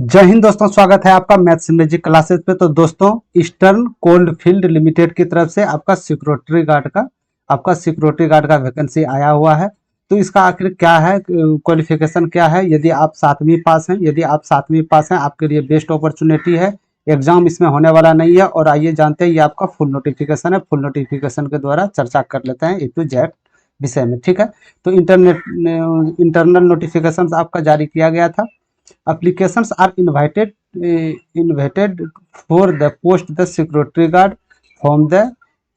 जय हिंद दोस्तों, स्वागत है आपका मैथ्स मैजिक क्लासेस पे। तो दोस्तों, ईस्टर्न कोल्ड फील्ड लिमिटेड की तरफ से आपका सिक्योरिटी गार्ड का वैकेंसी आया हुआ है। तो इसका आखिर क्या है, क्वालिफिकेशन क्या है? यदि आप 7वीं पास हैं, आपके लिए बेस्ट अपॉर्चुनिटी है। एग्जाम इसमें होने वाला नहीं है। और आइए जानते हैं, ये आपका फुल नोटिफिकेशन है। फुल नोटिफिकेशन के द्वारा चर्चा कर लेते हैं ए टू जेड विषय में, ठीक है। तो इंटरनल नोटिफिकेशन आपका जारी किया गया था। Applications are invited for the post the security guard from the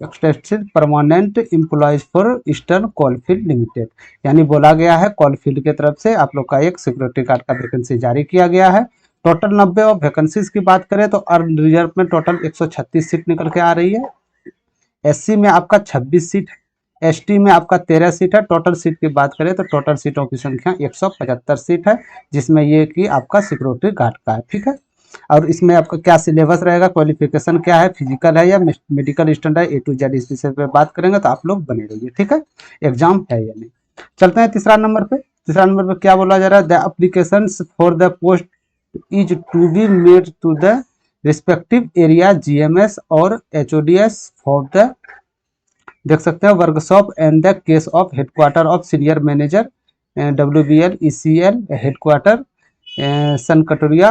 extensive permanent employees for Eastern Coalfield Limited। यानी बोला गया है कोलफील्ड की तरफ से आप लोग का एक सिक्योरिटी गार्ड का वैकेंसी जारी किया गया है। टोटल 90 और वैकेंसीज की बात करें तो अर्न रिजर्व में टोटल 136 सीट निकल के आ रही है। एससी में आपका 26 सीट है, एसटी में आपका 13 सीट है। टोटल सीट की बात करें तो टोटल सीटों की संख्या 175 सीट है, जिसमें ये कि आपका सिक्योरिटी गार्ड का है, ठीक है। और इसमें आपका क्या सिलेबस रहेगा, क्वालिफिकेशन क्या है, फिजिकल है या medical standard, A to Z इस विषय पे बात करेंगे। तो आप लोग बने रहिए, ठीक है। एग्जाम है या नहीं। चलते हैं तीसरा नंबर पे। तीसरा नंबर पे क्या बोला जा रहा है, the application for the post is to be made to the respective area GMs और एचओडीएस फॉर द, देख सकते हैं, workshop and the case of headquarter of senior manager WBL ECL headquarter सन Katoria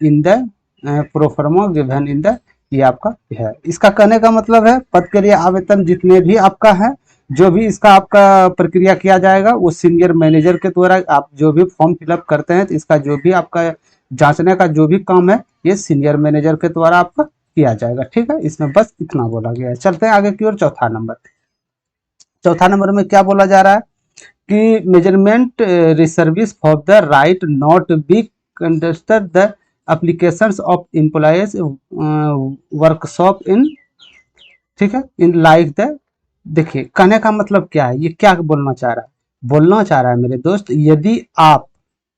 in the proforma given in the, ये आपका है। इसका कहने का मतलब है पद के लिए आवेदन जितने भी आपका है, जो भी इसका आपका प्रक्रिया किया जाएगा वो सीनियर मैनेजर के द्वारा। आप जो भी फॉर्म फिलअप करते हैं तो इसका जो भी आपका जांचने का जो भी काम है ये सीनियर मैनेजर के द्वारा आपका किया जाएगा, ठीक है। इसमें बस इतना बोला गया है। चलते हैं आगे की ओर। चौथा नंबर में क्या बोला जा रहा है कि measurement reservice for the right not be conducted the applications of employees workshop in, ठीक है, इन लाइक द। देखिए कहने का मतलब क्या है, ये क्या बोलना चाह रहा है? बोलना चाह रहा है मेरे दोस्त,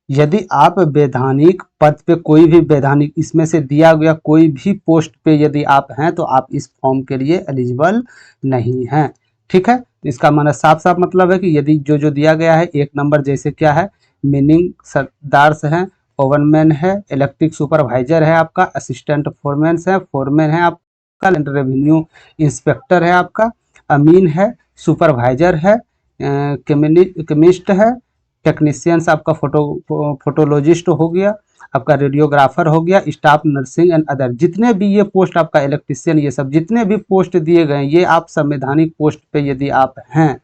यदि आप वैधानिक पद पे, कोई भी वैधानिक इसमें से दिया गया कोई भी पोस्ट पे यदि आप हैं तो आप इस फॉर्म के लिए एलिजिबल नहीं हैं, ठीक है। इसका मतलब साफ साफ मतलब है कि यदि जो दिया गया है, एक नंबर जैसे क्या है, मीनिंग सरदार्स है, ओवरमैन है, इलेक्ट्रिक सुपरवाइजर है आपका, असिस्टेंट फोरमैन है आपका, रेवेन्यू इंस्पेक्टर है आपका, अमीन है, सुपरवाइजर है, केमिस्ट है, टेक्नीशियंस आपका फोटोलॉजिस्ट हो गया, आपका रेडियोग्राफर हो गया, स्टाफ नर्सिंग एंड अदर। जितने भी ये पोस्ट आपका इलेक्ट्रिशियन, ये सब जितने भी पोस्ट दिए गए हैं, ये आप संवैधानिक पोस्ट पे यदि आप हैं,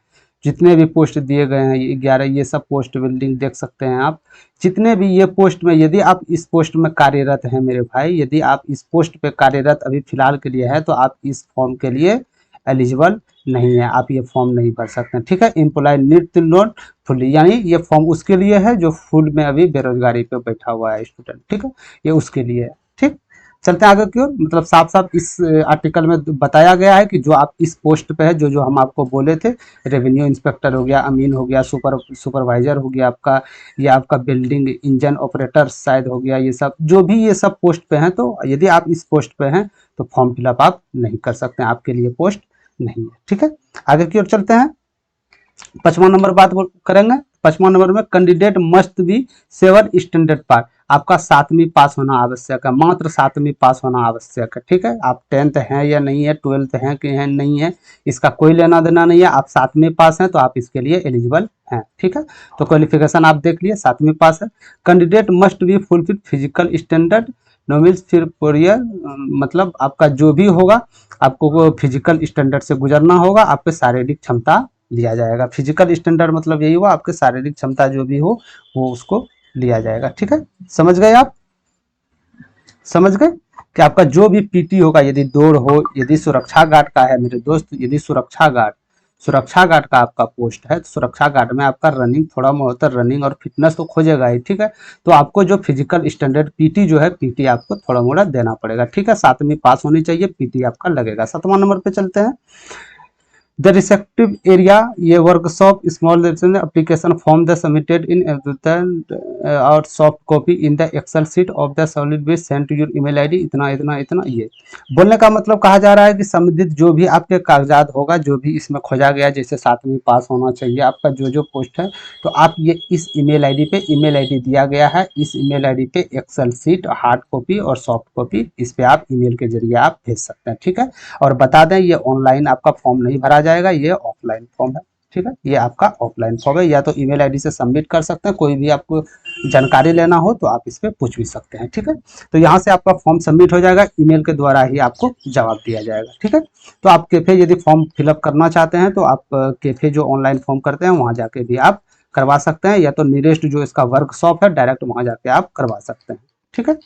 जितने भी पोस्ट दिए गए हैं 11, ये सब पोस्ट बिल्डिंग देख सकते हैं आप। जितने भी ये पोस्ट में यदि आप इस पोस्ट में कार्यरत हैं मेरे भाई, यदि आप इस पोस्ट पे कार्यरत अभी फिलहाल के लिए है तो आप इस फॉर्म के लिए एलिजिबल नहीं है, आप ये फॉर्म नहीं भर सकते, ठीक है। Employ need to loan fully, यानी ये फॉर्म उसके लिए है जो फुल में अभी बेरोजगारी पे बैठा हुआ है स्टूडेंट, ठीक है, ये उसके लिए है, ठीक। चलते हैं आगे की ओर। मतलब साफ साफ इस आर्टिकल में बताया गया है कि जो आप इस पोस्ट पे है, जो हम आपको बोले थे, रेवेन्यू इंस्पेक्टर हो गया, अमीन हो गया, सुपरवाइजर हो गया आपका, या आपका बिल्डिंग इंजन ऑपरेटर शायद हो गया, ये सब जो भी ये सब पोस्ट पे हैं, तो यदि आप इस पोस्ट पे हैं तो फॉर्म फिलअप आप नहीं कर सकते, आपके लिए पोस्ट नहीं है, ठीक है। आगे की ओर चलते हैं। 5वां नंबर बात करेंगे। 5वां नंबर में कैंडिडेट मस्ट बी 7 स्टैंडर्ड पास। आपका 7वीं पास होना आवश्यक है, मात्र 7वीं पास होना आवश्यक है, ठीक है। आप 10th हैं या नहीं है, 12th हैं कि हैं नहीं है, इसका कोई लेना देना नहीं है। आप 7वीं पास हैं तो आप इसके लिए एलिजिबल हैं, ठीक है। तो क्वालिफिकेशन आप देख लिए, 7वीं पास है। Candidate must be fulfil physical standard norms मतलब आपका जो भी होगा, आपको फिजिकल स्टैंडर्ड से गुजरना होगा, आपके शारीरिक क्षमता लिया जाएगा। फिजिकल स्टैंडर्ड मतलब यही हुआ, आपके शारीरिक क्षमता जो भी हो वो उसको लिया जाएगा, ठीक है। समझ गए आप? समझ गए कि आपका जो भी पीटी होगा, यदि दौड़ हो, यदि सुरक्षा गार्ड का है मेरे दोस्त, यदि सुरक्षा गार्ड का आपका पोस्ट है तो सुरक्षा गार्ड में आपका रनिंग, थोड़ा बहुत रनिंग और फिटनेस तो खोजेगा ही, ठीक है। तो आपको जो फिजिकल स्टैंडर्ड पीटी जो है, पीटी आपको थोड़ा मोड़ा देना पड़ेगा, ठीक है। 7वीं पास होनी चाहिए, पीटी आपका लगेगा। 7वां नंबर पे चलते हैं। द रिसेप्टिव एरिया, ये workshop small application form the submitted in और soft copy in the excel sheet of the solid waste send to your email ID, इतना इतना इतना। ये बोलने का मतलब कहा जा रहा है कि संबंधित जो भी आपके कागजात होगा, जो भी इसमें खोजा गया, जैसे 7वीं पास होना चाहिए आपका, जो जो पोस्ट है, तो आप ये इस ईमेल आईडी पे, ईमेल आईडी दिया गया है, इस ईमेल आईडी पे एक्सेल शीट हार्ड कॉपी और सॉफ्ट कॉपी इस पे आप ईमेल के जरिए आप भेज सकते हैं। ठीक है, और बता दें ये ऑनलाइन आपका फॉर्म नहीं भरा जाएगा, ये ऑफलाइन फॉर्म है। ठीक है, ये आपका ऑफलाइन फॉर्म है, या तो ईमेल आईडी से सबमिट कर सकते हैं, कोई भी आपको जानकारी लेना हो तो आप इस पे पूछ भी सकते हैं। ठीक है, तो यहाँ से आपका फॉर्म सबमिट हो जाएगा, ईमेल के द्वारा ही आपको जवाब दिया जाएगा। ठीक है, तो आप कैफे यदि फॉर्म फिलअप करना चाहते हैं तो आप कैफे जो ऑनलाइन फॉर्म करते हैं वहाँ जाके भी आप करवा सकते हैं, या तो नियरेस्ट जो इसका वर्कशॉप है डायरेक्ट वहाँ जाके आप करवा सकते हैं। ठीक है,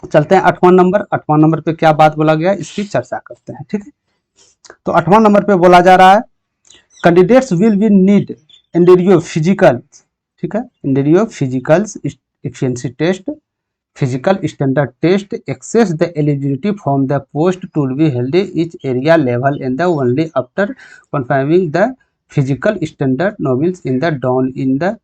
चलते हैं 8वां नंबर। 8वां नंबर पे क्या बात बोला गया इसकी चर्चा करते हैं। ठीक है, तो 8वां नंबर पे बोला जा रहा है candidates will be need interior physical, ठीक है, interior physicals efficiency test, physical standard test, access the eligibility from the post to be held each area level and the only after confirming the physical standard novels in the down in the,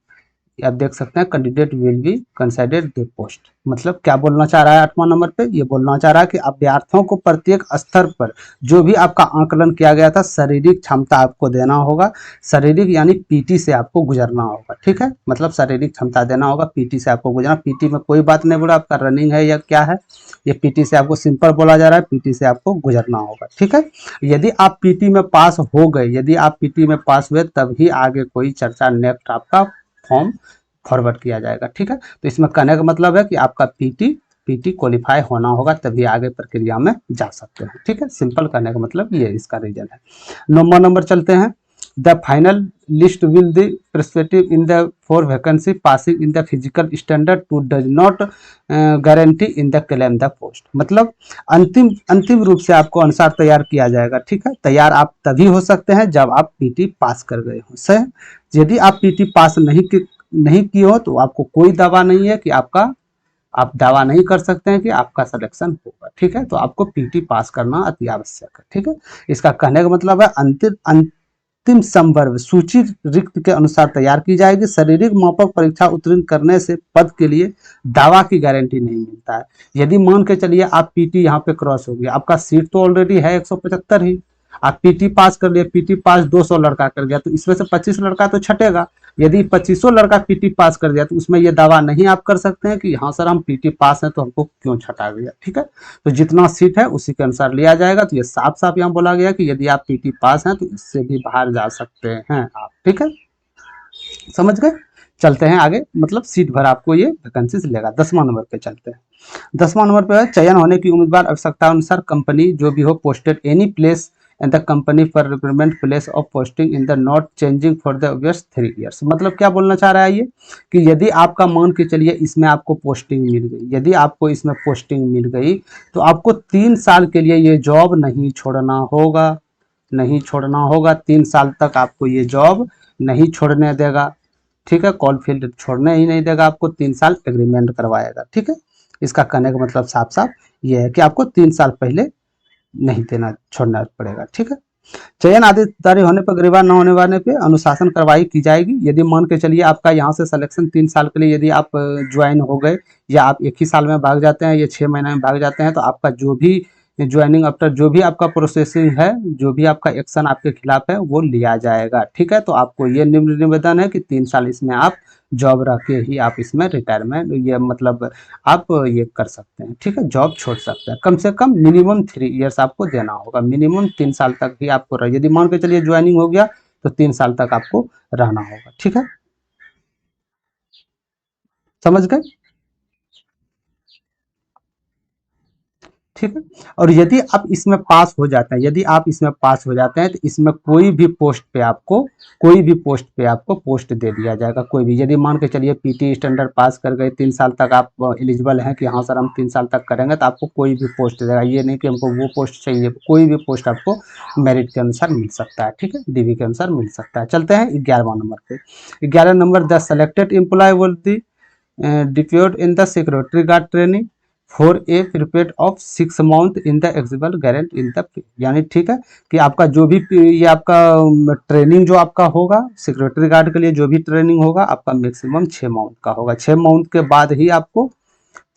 आप देख सकते हैं candidate will be considered the post. मतलब क्या बोलना चाह रहा है 8वां नंबर पे, ये बोलना चाह रहा है कि अभ्यर्थियों को प्रत्येक स्तर पर जो भी आपका आंकलन किया गया था, शारीरिक क्षमता आपको देना होगा, शारीरिक यानी पीटी से आपको गुजरना होगा। ठीक है, मतलब शारीरिक क्षमता देना होगा, पीटी से आपको गुजरना। पीटी में कोई बात नहीं बोला आपका रनिंग है या क्या है, ये पीटी से आपको सिंपल बोला जा रहा है, पीटी से आपको गुजरना होगा। ठीक है, यदि आप पीटी में पास हो गए, यदि आप पीटी में पास हुए तभी आगे कोई चर्चा नेक्स्ट आपका फॉर्म फॉरवर्ड किया जाएगा। ठीक है, तो इसमें कहने का मतलब है कि आपका पीटी क्वालिफाई होना होगा तभी आगे प्रक्रिया में जा सकते हैं। ठीक है, सिंपल कहने का मतलब ये इसका रीजन है। 9वां नंबर चलते हैं। The final list will the perspective in the for vacancy passing in the physical standard to does not guarantee in the claim the post. मतलब अंतिम रूप से आपको अनुसार तैयार किया जाएगा। ठीक है, तैयार आप तभी हो सकते हैं जब आप पीटी पास कर गए हो। सही, यदि आप पीटी पास नहीं किए हो तो आपको कोई दावा नहीं है कि आप दावा नहीं कर सकते हैं कि आपका सिलेक्शन होगा। ठीक है, तो आपको पीटी पास करना अति आवश्यक है। ठीक है, इसका कहने का मतलब है अंतिम संवर्ग सूची रिक्त के अनुसार तैयार की जाएगी। शारीरिक मापक परीक्षा उत्तीर्ण करने से पद के लिए दावा की गारंटी नहीं मिलता है। यदि मान के चलिए आप पीटी यहाँ पे क्रॉस हो गया, आपका सीट तो ऑलरेडी है 175 ही, आप पीटी पास कर लिए, पीटी पास 200 लड़का कर गया तो इसमें से 25 लड़का तो छटेगा। यदि 2500 लड़का पीटी पास कर दिया तो उसमें ये दावा नहीं आप कर सकते हैं कि हाँ सर हम पीटी पास हैं तो हमको क्यों छटा गया। ठीक है, तो जितना सीट है उसी के अनुसार लिया जाएगा। तो ये साफ साफ यहाँ बोला गया कि यदि आप पीटी पास हैं तो इससे भी बाहर जा सकते हैं आप। ठीक है, समझ गए। चलते हैं आगे, मतलब सीट भर आपको ये वैकेंसी लेगा। 10वां नंबर पे चलते हैं। 10वां नंबर पे चयन होने की उम्मीदवार आवश्यकता अनुसार कंपनी जो भी हो posted any place and the company for recruitment place of posting in the not changing for the obvious 3 years. मतलब क्या बोलना चाह रहा है ये कि यदि आपका मान के चलिए इसमें आपको पोस्टिंग मिल गई, यदि आपको इसमें पोस्टिंग मिल गई तो आपको 3 साल के लिए ये जॉब नहीं छोड़ना होगा, नहीं छोड़ना होगा। 3 साल तक आपको ये जॉब नहीं छोड़ने देगा। ठीक है, कॉल फील्ड छोड़ने ही नहीं देगा आपको, 3 साल एग्रीमेंट करवाएगा। ठीक है, इसका कहने का मतलब साफ साफ ये है कि आपको 3 साल पहले नहीं देना, छोड़ना पड़ेगा। ठीक है, चयन आदेश जारी होने पर गिरफ्तार न होने वाले पे अनुशासन कार्रवाई की जाएगी। यदि मान के चलिए आपका यहाँ से सिलेक्शन 3 साल के लिए यदि आप ज्वाइन हो गए, या आप 1 ही साल में भाग जाते हैं या 6 महीने में भाग जाते हैं, तो आपका जो भी ज्वाइनिंग आफ्टर जो भी आपका प्रोसेसिंग है, जो भी आपका एक्शन आपके खिलाफ है वो लिया जाएगा। ठीक है, तो आपको ये निवेदन है कि 3 साल इसमें आप जॉब रख के ही आप इसमें रिटायरमेंट, ये मतलब आप ये कर सकते हैं। ठीक है, जॉब छोड़ सकते हैं। कम से कम मिनिमम 3 ईयर्स आपको देना होगा, मिनिमम 3 साल तक भी आपको यदि मान के चलिए ज्वाइनिंग हो गया तो 3 साल तक आपको रहना होगा। ठीक है, समझ गए। ठीक है, और यदि आप इसमें पास हो जाते हैं, यदि आप इसमें पास हो जाते हैं तो इसमें कोई भी पोस्ट पे आपको पोस्ट दे दिया जाएगा। कोई भी, यदि मान के चलिए पीटी स्टैंडर्ड पास कर गए, 3 साल तक आप एलिजिबल हैं कि हाँ सर हम 3 साल तक करेंगे, तो आपको कोई भी पोस्ट देगा। ये नहीं कि हमको वो पोस्ट चाहिए, कोई भी पोस्ट आपको मेरिट के अनुसार मिल सकता है। ठीक है, डीवी के अनुसार मिल सकता है। चलते हैं 11वां नंबर पे। 11 number, the selected employee will be deployed in the security guard training for a period of 6 month in the exigible grant in the, यानी ठीक है कि आपका जो भी ये आपका ट्रेनिंग जो आपका होगा सिक्योरिटी गार्ड के लिए, जो भी ट्रेनिंग होगा आपका मैक्सिमम 6 मंथ का होगा। 6 मंथ के बाद ही आपको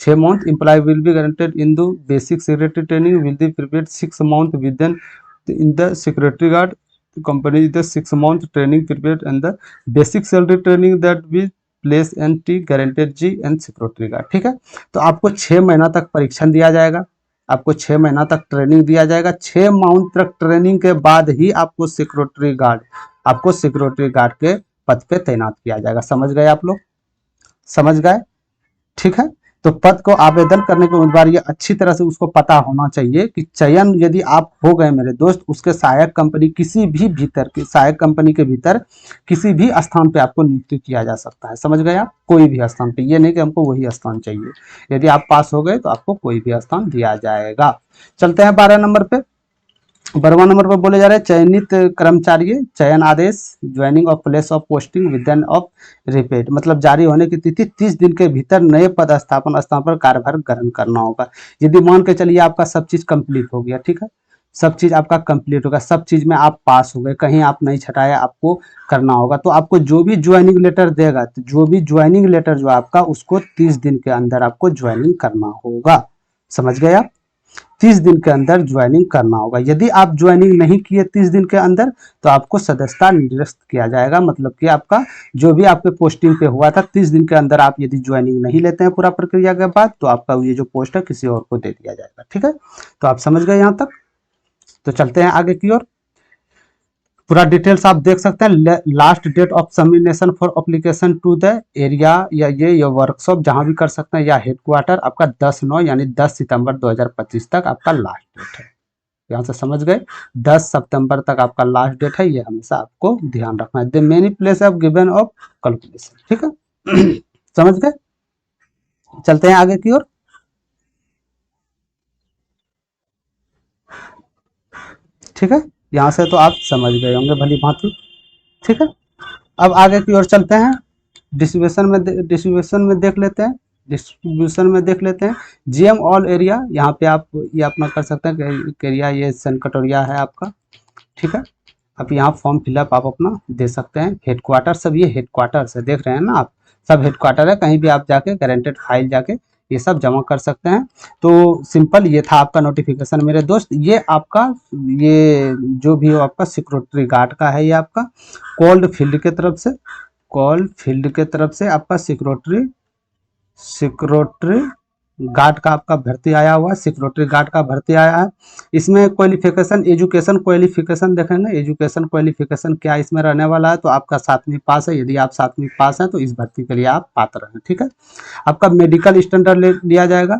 6 month employ will be guaranteed in the basic security training will be prepaid 6 month with in the security guard company the 6 month training period and the basic salary training that will place N T guaranteed G and security guard. ठीक है, तो आपको 6 महीना तक परीक्षण दिया जाएगा, आपको 6 महीना तक ट्रेनिंग दिया जाएगा। 6 मंथ तक ट्रेनिंग के बाद ही आपको सिक्योरिटी गार्ड के पद पे तैनात किया जाएगा। समझ गए आप लोग, समझ गए? ठीक है, तो पद को आवेदन करने के उम्मीदवार ये अच्छी तरह से उसको पता होना चाहिए कि चयन यदि आप हो गए मेरे दोस्त, उसके सहायक कंपनी किसी भी भीतर की सहायक कंपनी के भीतर किसी भी स्थान पे आपको नियुक्त किया जा सकता है। समझ गए आप? कोई भी स्थान पे, ये नहीं कि हमको वही स्थान चाहिए। यदि आप पास हो गए तो आपको कोई भी स्थान दिया जाएगा। चलते हैं 12 नंबर पे। 12वां नंबर पर बोले जा रहे हैं चयनित कर्मचारी चयन आदेश joining of place of posting with of repeat, मतलब जारी होने की तिथि 30 दिन के भीतर नए पदस्थापन स्थान पर कार्यभार ग्रहण करना होगा। यदि मान के चलिए आपका सब चीज कंप्लीट हो गया, ठीक है, सब चीज आपका कंप्लीट होगा, सब चीज में आप पास हो गए, कहीं आप नहीं छटाया, आपको करना होगा, तो आपको जो भी ज्वाइनिंग लेटर देगा, तो जो भी ज्वाइनिंग लेटर जो आपका उसको 30 दिन के अंदर आपको ज्वाइनिंग करना होगा। समझ गए आप? 30 दिन के अंदर ज्वाइनिंग करना होगा। यदि आप ज्वाइनिंग नहीं किए 30 दिन के अंदर तो आपको सदस्यता निरस्त किया जाएगा, मतलब कि आपका जो भी आपके पोस्टिंग पे हुआ था 30 दिन के अंदर आप यदि ज्वाइनिंग नहीं लेते हैं पूरा प्रक्रिया के बाद, तो आपका ये जो पोस्ट है किसी और को दे दिया जाएगा। ठीक है, तो आप समझ गए यहाँ तक? तो चलते हैं आगे की ओर। पूरा डिटेल्स आप देख सकते हैं। Last date of submission for application to the area या वर्कशॉप जहां भी कर सकते हैं या हेडक्वार्टर आपका 10/9 यानी 10 सितंबर 2025 तक आपका लास्ट डेट है। यहाँ से समझ गए, 10 सितंबर तक आपका लास्ट डेट है, ये हमेशा आपको ध्यान रखना है। The many place of given of calculation. ठीक है समझ गए? चलते हैं आगे की ओर। ठीक है, यहाँ से तो आप समझ गए होंगे भली भांति। ठीक है, अब आगे की ओर चलते हैं। डिस्ट्रीब्यूशन में देख लेते हैं। डिस्ट्रीब्यूशन में देख लेते हैं जीएम ऑल एरिया, यहाँ पे आप ये अपना कर सकते हैं एरिया, ये सन कटोरिया है आपका। ठीक है, अब यहाँ फॉर्म फिलअप आप अपना दे सकते हैं। हेडक्वार्टर सब ये हेडक्वार्टर से देख रहे हैं ना आप, सब हेडक्वार्टर है, कहीं भी आप जाके गारंटेड फाइल जाके ये सब जमा कर सकते हैं। तो सिंपल ये था आपका नोटिफिकेशन मेरे दोस्त। ये आपका ये जो भी हो आपका सिक्योरिटी गार्ड का है, ये आपका कोल्ड फील्ड के तरफ से, कॉल फील्ड के तरफ से आपका सिक्योरिटी गार्ड का आपका भर्ती आया हुआ है, सिक्योरिटी गार्ड का भर्ती आया है। इसमें क्वालिफिकेशन एजुकेशन क्वालिफिकेशन देखेंगे, एजुकेशन क्वालिफिकेशन क्या इसमें रहने वाला है, तो आपका 7वीं पास है। यदि आप 7वीं पास हैं तो इस भर्ती के लिए आप पात्र हैं। ठीक है, आपका मेडिकल स्टैंडर्ड लिया जाएगा,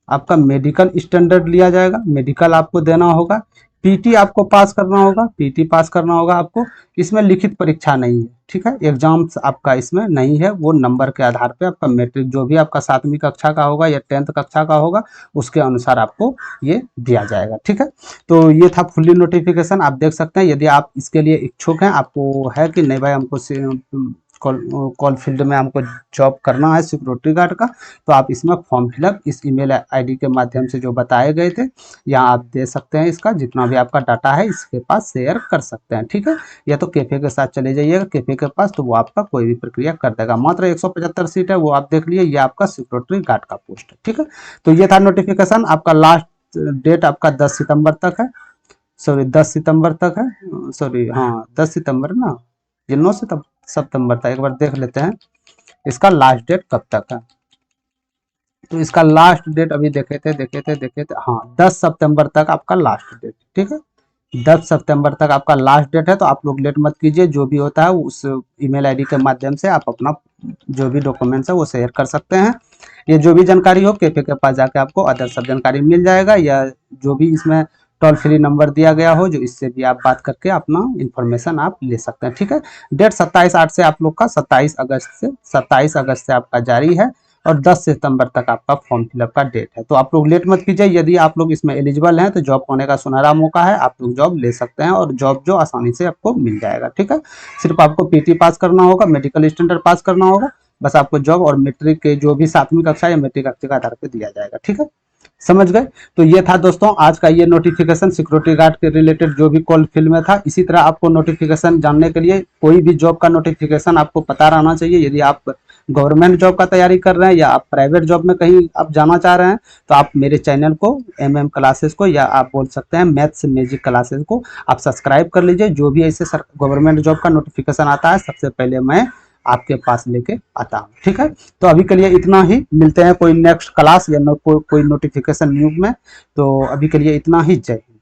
आपका मेडिकल स्टैंडर्ड लिया जाएगा, मेडिकल आपको देना होगा। पीटी आपको पास करना होगा, पीटी पास करना होगा आपको। इसमें लिखित परीक्षा नहीं है, ठीक है, एग्जाम्स आपका इसमें नहीं है। वो नंबर के आधार पे आपका मेट्रिक जो भी आपका 7वीं कक्षा का होगा या 10th कक्षा का होगा उसके अनुसार आपको ये दिया जाएगा। ठीक है, तो ये था फुल्ली नोटिफिकेशन, आप देख सकते हैं। यदि आप इसके लिए इच्छुक हैं, आपको है कि नहीं भाई हमको कॉल फील्ड में हमको जॉब करना है सिक्योरिटी गार्ड का, तो आप इसमें फॉर्म फिलअप इस ईमेल आईडी के माध्यम से जो बताए गए थे यहाँ आप दे सकते हैं। इसका जितना भी आपका डाटा है इसके पास शेयर कर सकते हैं। ठीक है, या तो कैफे के साथ चले जाइएगा कैफे के पास, तो वो आपका कोई भी प्रक्रिया कर देगा। मात्र 175 सीट है, वो आप देख लिए, ये आपका सिक्योरिटी गार्ड का पोस्ट है। ठीक है, तो ये था नोटिफिकेशन। आपका लास्ट डेट आपका 10 सितंबर तक है, सॉरी 10 सितंबर तक है, सॉरी हाँ 10 सितंबर ना, ये 9 सितंबर तक। एक बार देख लेते हैं इसका लास्ट डेट कब तक है। तो इसका लास्ट डेट अभी देखे थे हाँ 10 सितंबर तक आपका लास्ट डेट। ठीक है, 10 सितंबर तक आपका लास्ट डेट है, तो आप लोग लेट मत कीजिए। जो भी होता है उस ईमेल आईडी के माध्यम से आप अपना जो भी डॉक्यूमेंट्स है वो शेयर कर सकते हैं। ये जो भी जानकारी हो कैफे के पास जाके आपको अदर सब जानकारी मिल जाएगा, या जो भी इसमें टोल फ्री नंबर दिया गया हो जो इससे भी आप बात करके अपना इंफॉर्मेशन आप ले सकते हैं। ठीक है, डेट 27/8 से आप लोग का 27 अगस्त से आपका जारी है, और 10 सितंबर तक आपका फॉर्म फिलअप का डेट है। तो आप लोग लेट मत कीजिए, यदि आप लोग इसमें एलिजिबल हैं तो जॉब पाने का सुनहरा मौका है, आप लोग जॉब ले सकते हैं, और जॉब जो आसानी से आपको मिल जाएगा। ठीक है, सिर्फ आपको पीटी पास करना होगा, मेडिकल स्टैंडर्ड पास करना होगा, बस आपको जॉब और मैट्रिक के जो भी 7वीं कक्षा या मैट्रिक कक्षा के आधार पर दिया जाएगा। ठीक है, समझ गए। तो ये था दोस्तों आज का ये नोटिफिकेशन सिक्योरिटी गार्ड के रिलेटेड जो भी कॉल फील्ड में था। इसी तरह आपको नोटिफिकेशन जानने के लिए कोई भी जॉब का नोटिफिकेशन आपको पता रहना चाहिए। यदि आप गवर्नमेंट जॉब का तैयारी कर रहे हैं या आप प्राइवेट जॉब में कहीं आप जाना चाह रहे हैं तो आप मेरे चैनल को MM क्लासेस को या आप बोल सकते हैं मैथ्स मैजिक क्लासेस को आप सब्सक्राइब कर लीजिए। जो भी ऐसे गवर्नमेंट जॉब का नोटिफिकेशन आता है सबसे पहले मैं आपके पास लेके आता हूँ। ठीक है, तो अभी के लिए इतना ही, मिलते हैं कोई नेक्स्ट क्लास या कोई नोटिफिकेशन न्यूज में। तो अभी के लिए इतना ही, जय हिंद।